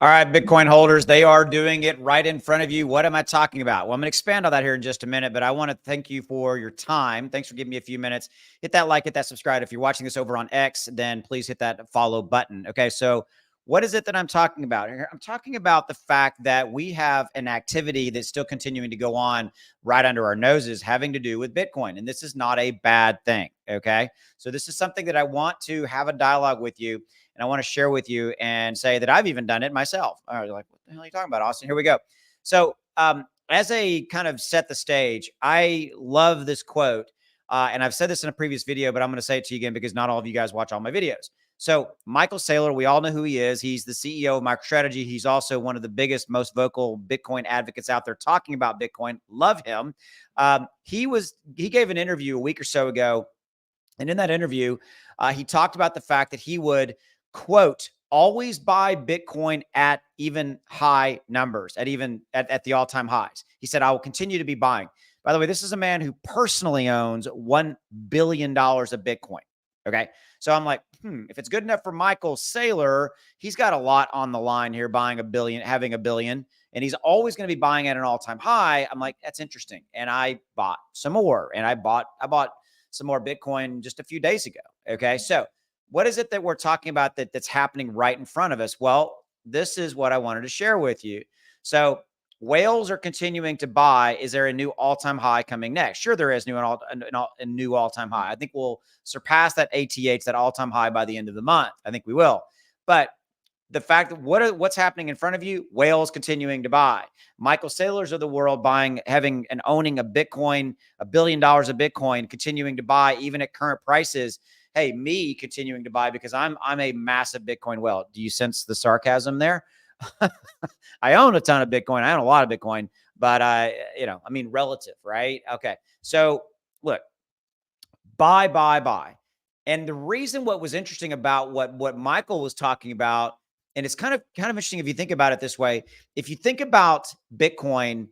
All right, Bitcoin holders, they are doing it right in front of you. What am I talking about? Well, I'm going to expand on that here in just a minute, but I want to thank you for your time. Thanks for giving me a few minutes. Hit that like, hit that subscribe. If you're watching this over on X, then please hit that follow button. Okay, so what is it that I'm talking about here? I'm talking about the fact that we have an activity that's still continuing to go on right under our noses having to do with Bitcoin. And this is not a bad thing. Okay, so this is something that I want to have a dialogue with you and I want to share with you and say that I've even done it myself. All right, you're like, what the hell are you talking about, Austin? Here we go. So, as a kind of set the stage, I love this quote. And I've said this in a previous video, but I'm going to say it to you again because not all of you guys watch all my videos. So, Michael Saylor, we all know who he is. He's the CEO of MicroStrategy. He's also one of the biggest, most vocal Bitcoin advocates out there talking about Bitcoin. Love him. He gave an interview a week or so ago. And in that interview, he talked about the fact that he would, quote, always buy Bitcoin at even high numbers, at the all-time highs. He said, I will continue to be buying. By the way, this is a man who personally owns $1 billion of Bitcoin. Okay. So I'm like, if it's good enough for Michael Saylor, he's got a lot on the line here, buying a billion, having a billion, and he's always going to be buying at an all-time high. I'm like, that's interesting. And I bought some more, and I bought some more Bitcoin just a few days ago. Okay. So what is it that we're talking about that's happening right in front of us? Well, this is what I wanted to share with you. So whales are continuing to buy. Is there a new all-time high coming next? Sure, there is a new all-time high. I think we'll surpass that ATH, that all-time high, by the end of the month. I think we will. But the fact that what's happening in front of you, whales continuing to buy. Michael Saylors of the world buying, having and owning a Bitcoin, $1 billion of Bitcoin, continuing to buy even at current prices. Hey, me continuing to buy because I'm a massive Bitcoin whale. Do you sense the sarcasm there? I own a ton of Bitcoin. I own a lot of Bitcoin, but relative, right? Okay. So look, buy. And the reason what was interesting about what Michael was talking about, and it's kind of interesting if you think about it this way. If you think about Bitcoin,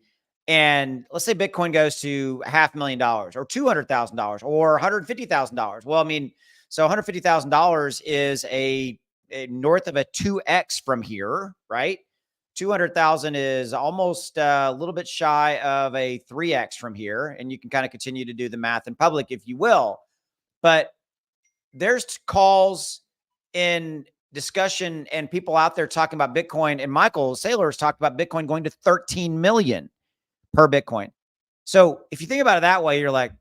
and let's say Bitcoin goes to $500,000 or $200,000 or $150,000. Well, I mean, so $150,000 is a north of a 2x from here, right? 200,000 is almost a little bit shy of a 3x from here. And you can kind of continue to do the math in public, if you will. But there's calls in discussion and people out there talking about Bitcoin. And Michael Saylor has talked about Bitcoin going to 13 million per Bitcoin. So if you think about it that way, you're like,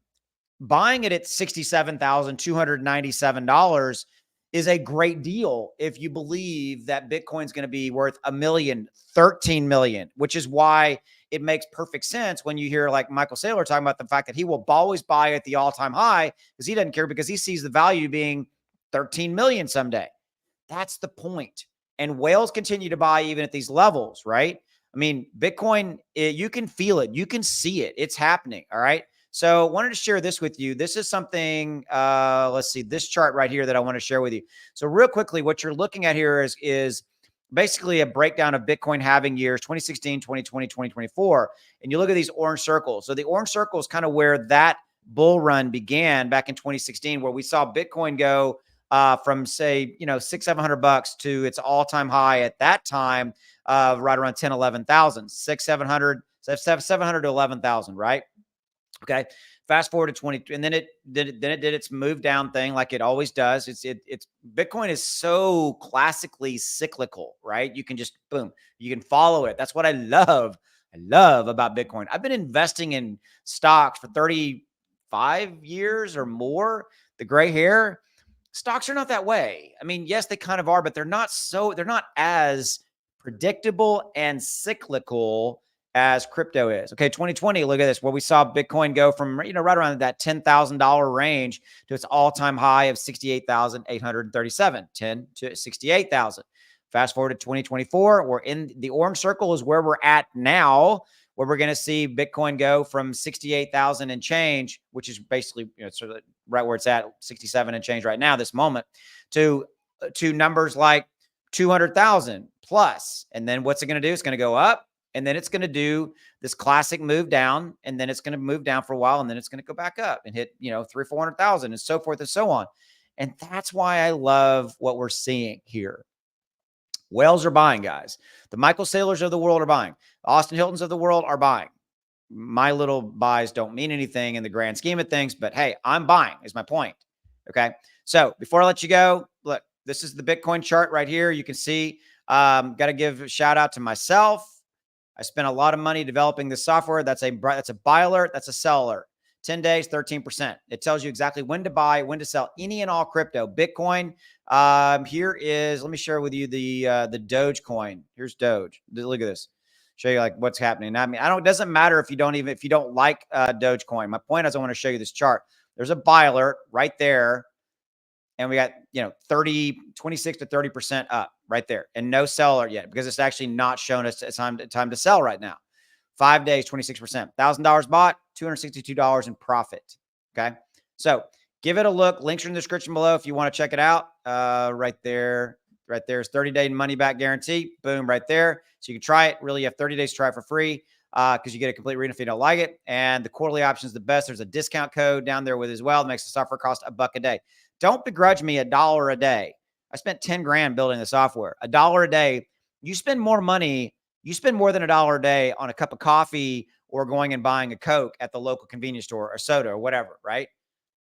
buying it at $67,297 is a great deal if you believe that Bitcoin's going to be worth $1 million, 13 million, which is why it makes perfect sense when you hear like Michael Saylor talking about the fact that he will always buy at the all-time high because he doesn't care, because he sees the value being 13 million someday. That's the point. And whales continue to buy even at these levels, right? I mean, Bitcoin, you can feel it. You can see it. It's happening. All right. So wanted to share this with you. This is something, let's see, this chart right here that I want to share with you. So real quickly, what you're looking at here is basically a breakdown of Bitcoin halving years, 2016, 2020, 2024. And you look at these orange circles. So the orange circle is kind of where that bull run began back in 2016, where we saw Bitcoin go from say, $600-700 to its all-time high at that time, right around 10, 11,000, 700 to 11,000, right? Okay. Fast forward to 20, and then it did its move down thing like it always does. It's Bitcoin is so classically cyclical, right? You can just boom, you can follow it. That's what I love. I love about Bitcoin. I've been investing in stocks for 35 years or more. The gray hair, stocks are not that way. I mean, yes, they kind of are, but they're not as predictable and cyclical as crypto is. Okay, 2020, look at this, where we saw Bitcoin go from, right around that $10,000 range to its all-time high of 68,837, 10 to 68,000. Fast forward to 2024, we're in the orange circle is where we're at now, where we're going to see Bitcoin go from 68,000 and change, which is basically, sort of right where it's at, 67 and change right now, this moment, to numbers like 200,000 plus. And then what's it going to do? It's going to go up, and then it's going to do this classic move down, and then it's going to move down for a while, and then it's going to go back up and hit, 300,000-400,000 and so forth and so on. And that's why I love what we're seeing here. Whales are buying, guys. The Michael Saylors of the world are buying. The Austin Hiltons of the world are buying. My little buys don't mean anything in the grand scheme of things, but hey, I'm buying is my point. Okay. So before I let you go, look, this is the Bitcoin chart right here. You can see, got to give a shout out to myself. I spent a lot of money developing this software. That's a buy alert. That's a sell alert. 10 days, 13%. It tells you exactly when to buy, when to sell any and all crypto. Bitcoin. Here is, let me share with you the Doge coin. Here's Doge. Look at this. Show you like what's happening. I mean, it doesn't matter if you don't like Dogecoin. My point is I want to show you this chart. There's a buy alert right there. And we got, 26 to 30% up right there, and no sell alert yet because it's actually not showing us it's time to sell right now. 5 days, 26%, $1,000 bought, $262 in profit. Okay. So give it a look. Links are in the description below if you want to check it out. Right there is 30-day money back guarantee. Boom, right there. So you can try it. Really, you have 30 days to try it for free because you get a complete read if you don't like it. And the quarterly option is the best. There's a discount code down there with as well. It makes the software cost $1 a day. Don't begrudge me $1 a day. I spent 10 grand building the software. $1 a day. You spend more money. You spend more than $1 a day on a cup of coffee or going and buying a Coke at the local convenience store or soda or whatever, right?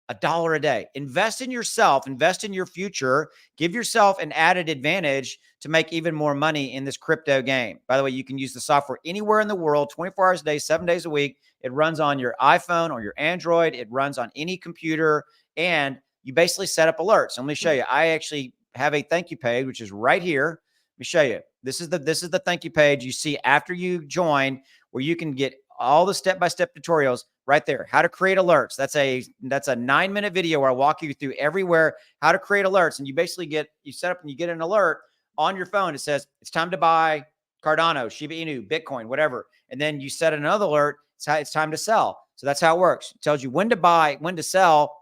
$1 a day. Invest in yourself, invest in your future, give yourself an added advantage to make even more money in this crypto game. By the way, you can use the software anywhere in the world, 24 hours a day, 7 days a week. It runs on your iPhone or your Android. It runs on any computer, and you basically set up alerts. So let me show you. I actually have a thank you page, which is right here. Let me show you. This is the thank you page you see after you join, where you can get all the step-by-step tutorials right there. How to create alerts. That's a 9-minute video where I walk you through everywhere how to create alerts. And you basically you set up and you get an alert on your phone. It says it's time to buy Cardano, Shiba Inu, Bitcoin, whatever. And then you set another alert. It's time to sell. So that's how it works. It tells you when to buy, when to sell,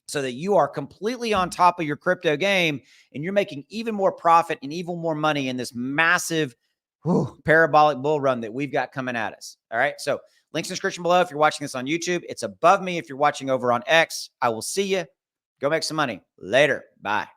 so that you are completely on top of your crypto game and you're making even more profit and even more money in this massive parabolic bull run that we've got coming at us. All right. So links in the description below. If you're watching this on YouTube, it's above me. If you're watching over on X, I will see you. Go make some money later. Bye.